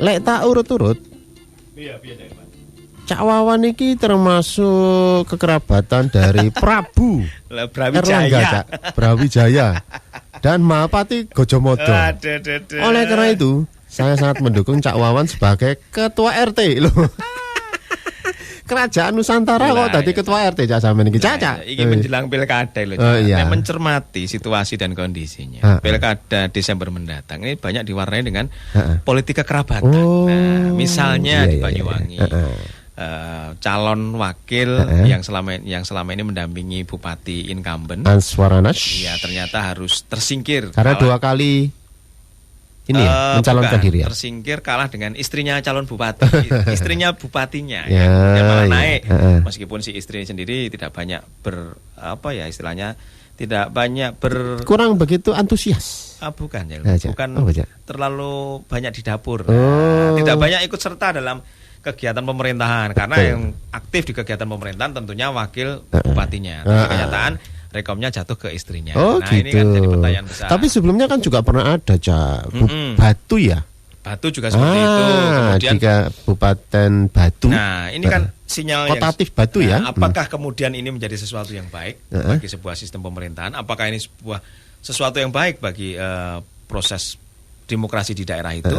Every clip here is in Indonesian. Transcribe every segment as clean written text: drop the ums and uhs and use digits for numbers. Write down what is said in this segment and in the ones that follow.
lek tak urut-urut. Iya, piye Pak? Cak Wawan iki termasuk kekerabatan dari Prabu Erlangga, Cak Brawijaya dan Mahapati Gojomodo. Oleh karena itu, saya sangat mendukung Cak Wawan sebagai ketua RT loh. Kerajaan Nusantara kok tadi ketua RT Cak sampean iki. Cak. Iki menjelang pilkada lho. Iya. Mencermati situasi dan kondisinya. Pilkada Desember mendatang ini banyak diwarnai dengan politik kekerabatan. Nah, misalnya di Banyuwangi. Calon wakil yang selama ini mendampingi bupati incumbent Answaranas. Iya, ternyata harus tersingkir karena 2 kali ini mencalonkan diri ya. Tersingkir kalah dengan istrinya calon bupati, istrinya bupatinya yang malah naik. Meskipun si istri sendiri tidak banyak kurang begitu antusias. Bukan terlalu banyak di dapur. Tidak banyak ikut serta dalam kegiatan pemerintahan karena yang aktif di kegiatan pemerintahan tentunya wakil bupatinya. Tapi kenyataan rekomnya jatuh ke istrinya. Gitu. Ini kan jadi pertanyaan besar. Tapi sebelumnya kan juga pernah ada Batu ya. Batu juga seperti itu. Kemudian di Kabupaten Batu. Nah, ini kan sinyal kotatif Batu ya. Apakah kemudian ini menjadi sesuatu yang baik bagi sebuah sistem pemerintahan? Apakah ini sesuatu yang baik bagi proses demokrasi di daerah itu?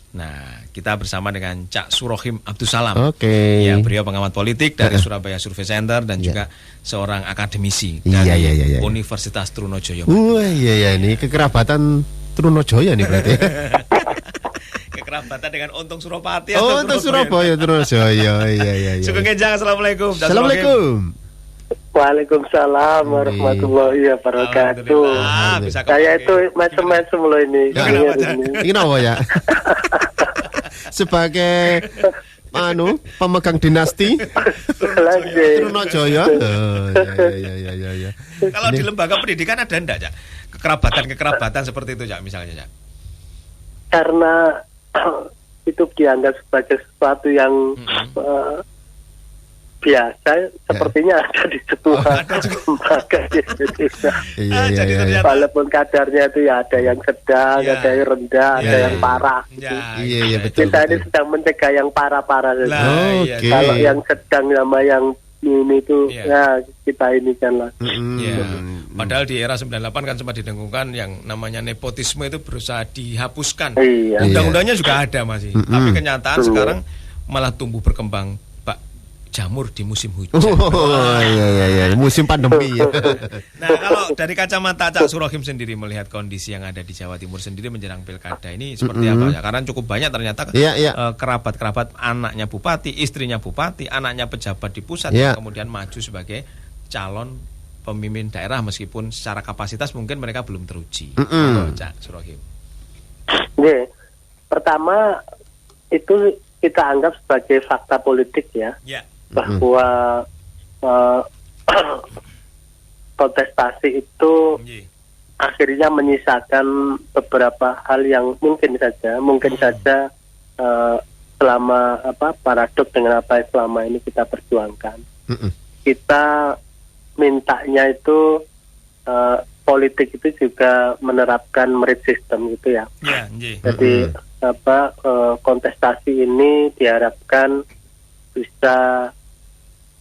Nah, kita bersama dengan Cak Surohim Abdussalam. Ya, beliau pengamat politik dari Surabaya Survey Center dan juga seorang akademisi dari Universitas Trunojoyo. Iya ini kekerabatan Trunojoyo nih berarti. Kekerabatan dengan Untung Suropati. Untung Surabaya Trunojoyo. Iya. Sugeng Enjang, assalamualaikum. Assalamualaikum. Waalaikumsalam warahmatullahi wabarakatuh. Saya itu macam-macam loh ini. Ini apa ya? Sebagai pemegang dinasti Trunojoyo. Ya. Kalau di lembaga pendidikan ada enggak, Cak? Kekerabatan seperti itu, Cak, misalnya, Cak? Karena itu dianggap sebagai sesuatu yang biasa, sepertinya ada di semua lembaga di Indonesia. Jadi ternyata walaupun kadarnya itu ya ada yang sedang, ada yang rendah, ada yang parah. Iya betul. Kita ini sedang mencegah yang parah-parah. Kalau yang sedang sama yang ini itu ya kita ini kan lah. Padahal di era 98 kan sempat didengungkan yang namanya nepotisme itu berusaha dihapuskan. Undang-undangnya juga ada masih. Tapi kenyataan sekarang malah tumbuh berkembang jamur di musim hujan. Iya, musim pandemi ya. Nah, kalau dari kacamata Cak Surohim sendiri melihat kondisi yang ada di Jawa Timur sendiri menjelang pilkada ini seperti apa ya? Karena cukup banyak ternyata kerabat-kerabat anaknya bupati, istrinya bupati, anaknya pejabat di pusat yang kemudian maju sebagai calon pemimpin daerah meskipun secara kapasitas mungkin mereka belum teruji. Cak Surohim. Pertama itu kita anggap sebagai fakta politik ya. Bahwa kontestasi itu akhirnya menyisakan beberapa hal yang mungkin saja selama paradok dengan apa yang selama ini kita perjuangkan. Kita mintanya itu politik itu juga menerapkan merit system gitu ya. Jadi kontestasi ini diharapkan bisa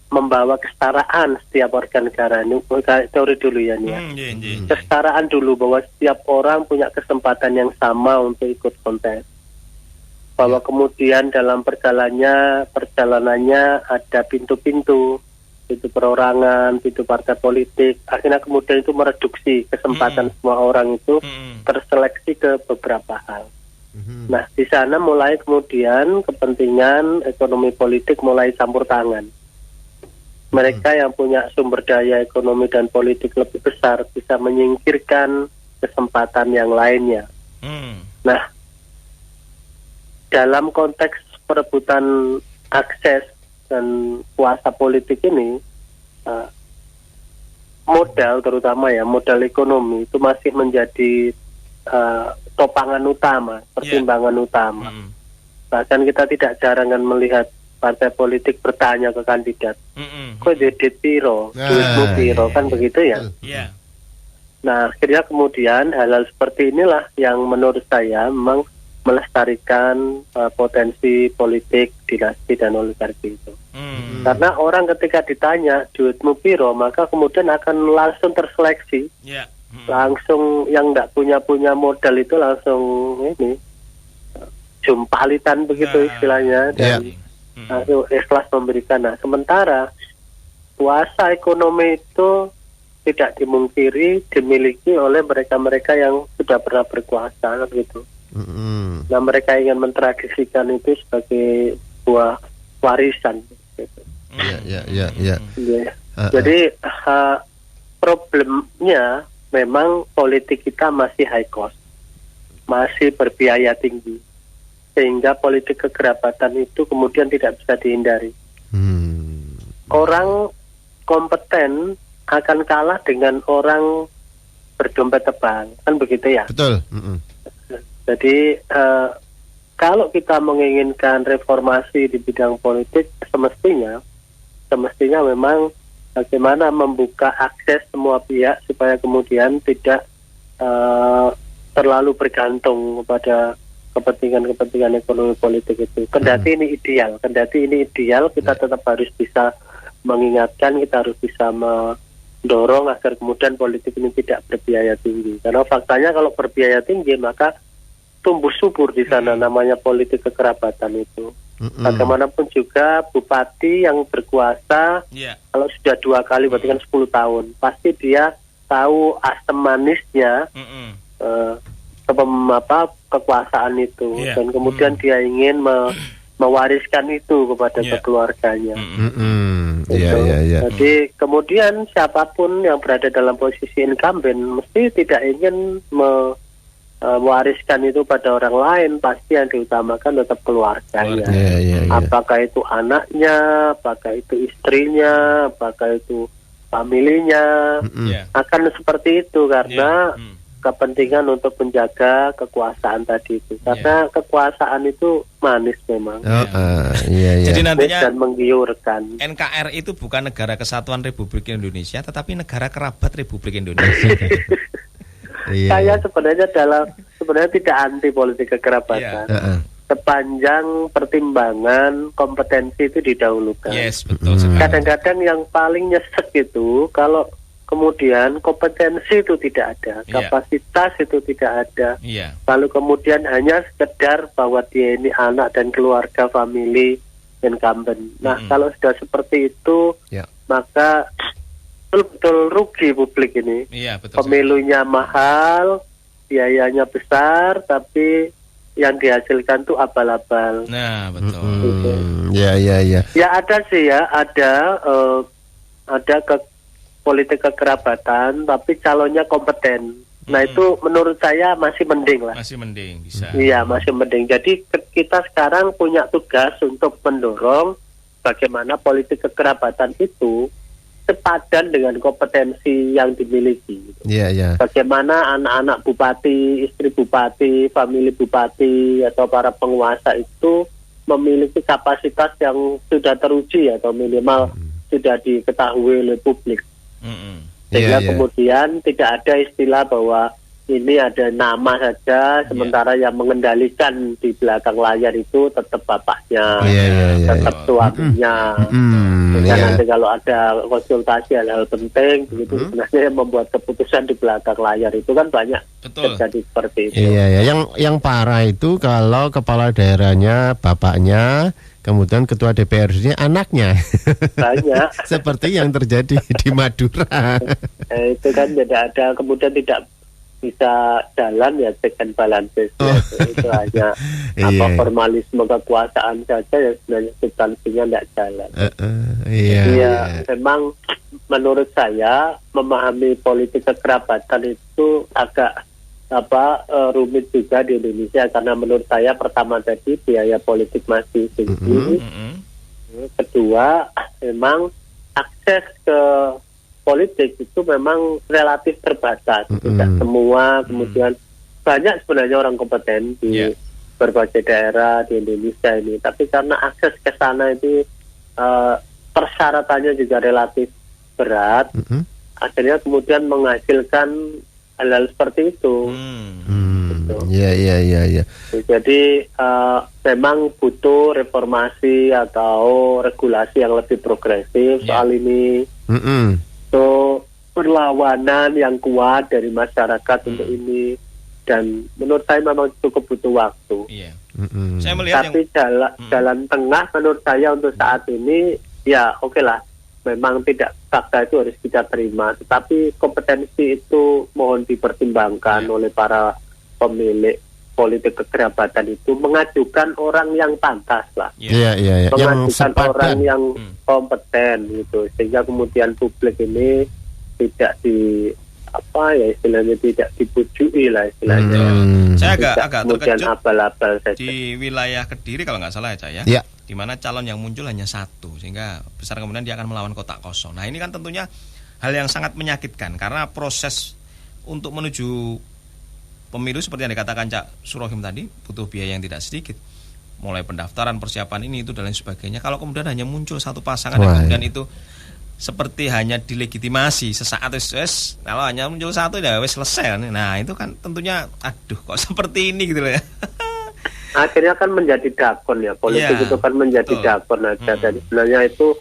membawa kesetaraan setiap warga negara. Ini teori dulu ya nih. Kesetaraan dulu bahwa setiap orang punya kesempatan yang sama untuk ikut kontes. Bahwa kemudian dalam perjalanannya ada pintu-pintu, pintu perorangan, pintu partai politik. Akhirnya kemudian itu mereduksi kesempatan semua orang itu terseleksi ke beberapa hal. Nah, di sana mulai kemudian kepentingan ekonomi politik mulai campur tangan. Mereka yang punya sumber daya ekonomi dan politik lebih besar bisa menyingkirkan kesempatan yang lainnya. Nah, dalam konteks perebutan akses dan kuasa politik ini, modal terutama ya, modal ekonomi itu masih menjadi topangan utama, pertimbangan utama. Bahkan kita tidak jarang kan melihat partai politik bertanya ke kandidat, kok duit piro, duitmu piro, kan begitu ya. Nah, akhirnya kemudian hal-hal seperti inilah yang menurut saya memang melestarikan potensi politik dinasti dan oligarki itu. Karena orang ketika ditanya duitmu piro, maka kemudian akan langsung terseleksi. Langsung yang tidak punya modal itu langsung ini jumpalitan begitu istilahnya, dan langsung ikhlas memberikan. Nah, sementara kuasa ekonomi itu tidak dimungkiri dimiliki oleh mereka-mereka yang sudah pernah berkuasa gitu. Nah, mereka ingin mentradisikan itu sebagai sebuah warisan gitu. Jadi problemnya memang politik kita masih high cost, masih berbiaya tinggi, sehingga politik kekerabatan itu kemudian tidak bisa dihindari. Orang kompeten akan kalah dengan orang berdompet tebal, kan begitu ya? Betul. Jadi kalau kita menginginkan reformasi di bidang politik, semestinya memang bagaimana membuka akses semua pihak supaya kemudian tidak terlalu bergantung kepada kepentingan ekonomi politik itu. Kendati ini ideal, kita tetap harus bisa mengingatkan, kita harus bisa mendorong agar kemudian politik ini tidak berbiaya tinggi. Karena faktanya kalau berbiaya tinggi maka tumbuh subur di sana namanya politik kekerabatan itu. Bagaimanapun juga bupati yang berkuasa kalau sudah 2 kali berarti kan 10 tahun, pasti dia tahu asam manisnya kekuasaan itu, dan kemudian dia ingin mewariskan itu kepada keluarganya. Jadi kemudian siapapun yang berada dalam posisi incumbent mesti tidak ingin mewariskan itu pada orang lain, pasti yang diutamakan tetap keluarganya. Apakah itu anaknya, apakah itu istrinya, apakah itu familinya, akan seperti itu karena kepentingan untuk menjaga kekuasaan tadi itu. Karena kekuasaan itu manis memang. Jadi nantinya dan menggiurkan. NKRI itu bukan negara kesatuan Republik Indonesia, tetapi negara kerabat Republik Indonesia. Saya sebenarnya tidak anti politik kekerabatan. Sepanjang pertimbangan kompetensi itu didahulukan. Betul sekali. Kadang-kadang yang paling nyesek itu kalau kemudian kompetensi itu tidak ada, kapasitas itu tidak ada. Lalu kemudian hanya sekedar bahwa dia ini anak dan keluarga family incumbent. Nah, kalau sudah seperti itu, maka betul-betul rugi publik ini. Pemilunya mahal, biayanya besar, tapi yang dihasilkan tuh abal-abal. Nah, betul. Gitu. Ya ada sih ya, ada politik kekerabatan, tapi calonnya kompeten. Nah itu menurut saya masih mending lah. Masih mending, bisa. Iya, masih mending. Jadi kita sekarang punya tugas untuk mendorong bagaimana politik kekerabatan itu sepadan dengan kompetensi yang dimiliki. Bagaimana anak-anak bupati, istri bupati, famili bupati, atau para penguasa itu memiliki kapasitas yang sudah teruji atau minimal sudah diketahui oleh publik. Sehingga kemudian tidak ada istilah bahwa ini ada nama saja, sementara yang mengendalikan di belakang layar itu tetap bapaknya, tetap suaminya. Nanti kalau ada konsultasi hal-hal penting, begitu sebenarnya yang membuat keputusan di belakang layar itu kan banyak terjadi seperti itu. Yang parah itu kalau kepala daerahnya bapaknya, kemudian ketua DPRD-nya anaknya. Banyak. Seperti yang terjadi di Madura. Itu kan tidak ada, kemudian tidak bisa jalan ya check and balances. Itu hanya formalisme kekuasaan saja yang sebenarnya substansinya tidak jalan. Memang menurut saya memahami politik kekerabatan itu agak rumit juga di Indonesia, karena menurut saya pertama tadi biaya politik masih tinggi. Kedua, memang akses ke politik itu memang relatif terbatas. Tidak semua, kemudian banyak sebenarnya orang kompeten di berbagai daerah di Indonesia ini, tapi karena akses ke sana itu persyaratannya juga relatif berat, akhirnya kemudian menghasilkan hal-hal seperti itu. Iya. Jadi memang butuh reformasi atau regulasi yang lebih progresif soal ini. So perlawanan yang kuat dari masyarakat untuk ini, dan menurut saya memang cukup butuh waktu. Saya melihat tapi jalan tengah menurut saya untuk saat ini ya oke lah. Memang tidak, fakta itu harus kita terima, tetapi kompetensi itu mohon dipertimbangkan oleh para pemilik politik kekerabatan itu, mengajukan orang yang pantas lah, mengajukan orang yang kompeten gitu, sehingga kemudian publik ini tidak tidak dibujui lah istilahnya. Saya agak terkejut abal-abal saja. Di wilayah Kediri kalau nggak salah ya Cak ya. Di mana calon yang muncul hanya satu, sehingga besar kemungkinan dia akan melawan kotak kosong. Nah ini kan tentunya hal yang sangat menyakitkan, karena proses untuk menuju pemilu seperti yang dikatakan Cak Surohim tadi butuh biaya yang tidak sedikit, mulai pendaftaran, persiapan ini itu dan lain sebagainya. Kalau kemudian hanya muncul satu pasangan dan kemudian itu seperti hanya dilegitimasi sesaat wes, kalau hanya muncul satu ya wes selesai. Nah itu kan tentunya aduh kok seperti ini gitu loh ya. Akhirnya kan menjadi dakon ya, politik itu kan menjadi dakon aja. Dan sebenarnya itu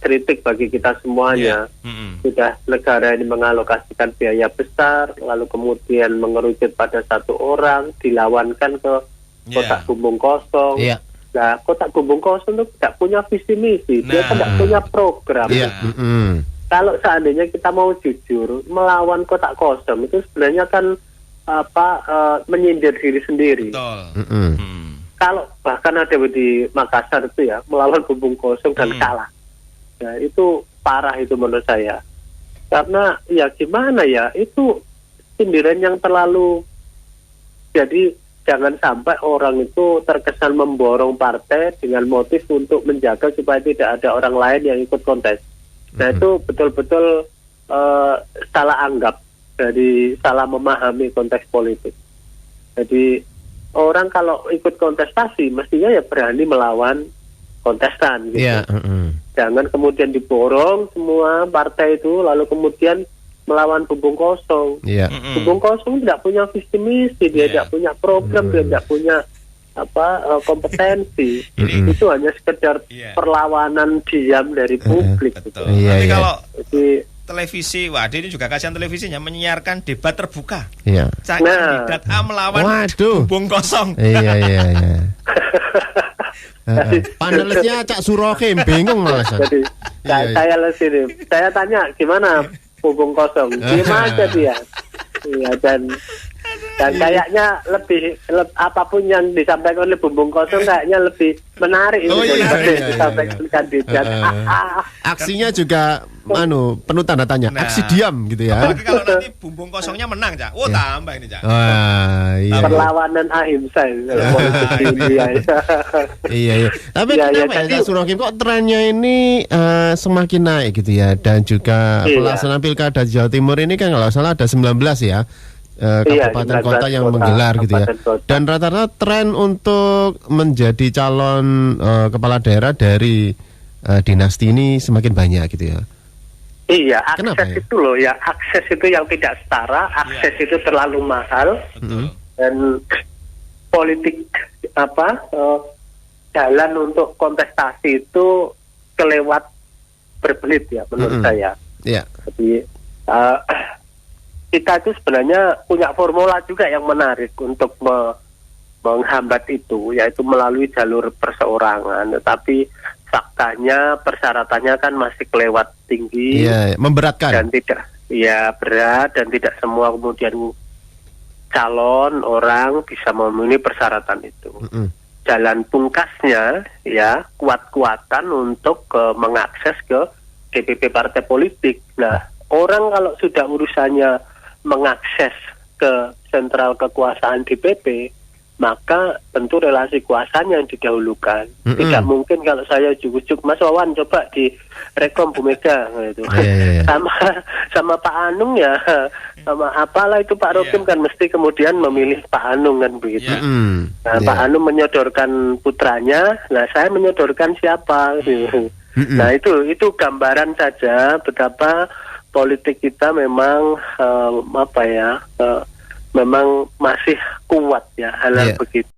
kritik bagi kita semuanya. Sudah negara ini mengalokasikan biaya besar, lalu kemudian mengerucut pada satu orang, dilawankan ke kotak bumbung kosong. Nah, kotak bumbung kosong itu tidak punya visi misi, dia tidak punya program. Kalau seandainya kita mau jujur, melawan kotak kosong itu sebenarnya kan menyindir diri sendiri. Kalau bahkan ada di Makassar itu ya, melawan bumbung kosong dan kalah. Nah, itu parah itu menurut saya. Karena ya gimana ya, itu sindiran yang terlalu, jadi jangan sampai orang itu terkesan memborong partai dengan motif untuk menjaga supaya tidak ada orang lain yang ikut kontes. Nah itu betul-betul salah anggap, dari salah memahami konteks politik. Jadi orang kalau ikut kontestasi mestinya ya berani melawan kontestan gitu. Jangan kemudian diborong semua partai itu lalu kemudian melawan bumbung kosong. Bumbung kosong tidak punya visi misi, dia tidak punya program, dia tidak punya kompetensi. Itu hanya sekedar perlawanan diam dari publik. Gitu. Tapi kalau televisi, ini juga kasihan televisinya menyiarkan debat terbuka. Kandidat A melawan bumbung kosong. Panelisnya Cak Surohim bingung malah. Jadi saya tanya gimana bumbung kosong, gimana aja dia. Dan kayaknya lebih apapun yang disampaikan oleh bumbung kosong kayaknya lebih menarik daripada disampaikan kandidat. Aksinya juga penuh tanda tanya. Aksi diam gitu ya. Apalagi kalau nanti bumbung kosongnya menang, Cak. Tambah ini, Cak. Perlawanan ahimsa politik India. Iya. Tapi kenapa ya Cak Surohim kok trennya ini semakin naik gitu ya, dan juga pelaksanaan pilkada di Jawa Timur ini kan kalau salah ada 19 ya. Kabupaten kota yang menggelar gitu ya. Dan rata-rata tren untuk menjadi calon kepala daerah dari dinasti ini semakin banyak gitu ya. Iya, akses itu loh ya, akses itu yang tidak setara, akses itu terlalu mahal. Dan politik jalan untuk kontestasi itu kelewat berbelit ya menurut saya. Jadi kita itu sebenarnya punya formula juga yang menarik untuk menghambat itu, yaitu melalui jalur perseorangan. Tetapi faktanya persyaratannya kan masih kelewat tinggi, memberatkan dan tidak, berat, dan tidak semua kemudian calon orang bisa memenuhi persyaratan itu. Jalan pungkasnya kuat-kuatan untuk mengakses ke DPP partai politik. Nah, orang kalau sudah urusannya mengakses ke sentral kekuasaan DPP, maka tentu relasi kuasanya yang didahulukan. Tidak mungkin kalau saya ujuk-ujuk, Mas Wawan coba di rekom Bu Mega gitu. Sama Pak Anung ya, sama apalah itu Pak Rokim kan mesti kemudian memilih Pak Anung kan begitu. Nah, Pak Anung menyodorkan putranya, nah saya menyodorkan siapa gitu. Nah itu gambaran saja betapa politik kita memang memang masih kuat ya hal-hal begitu.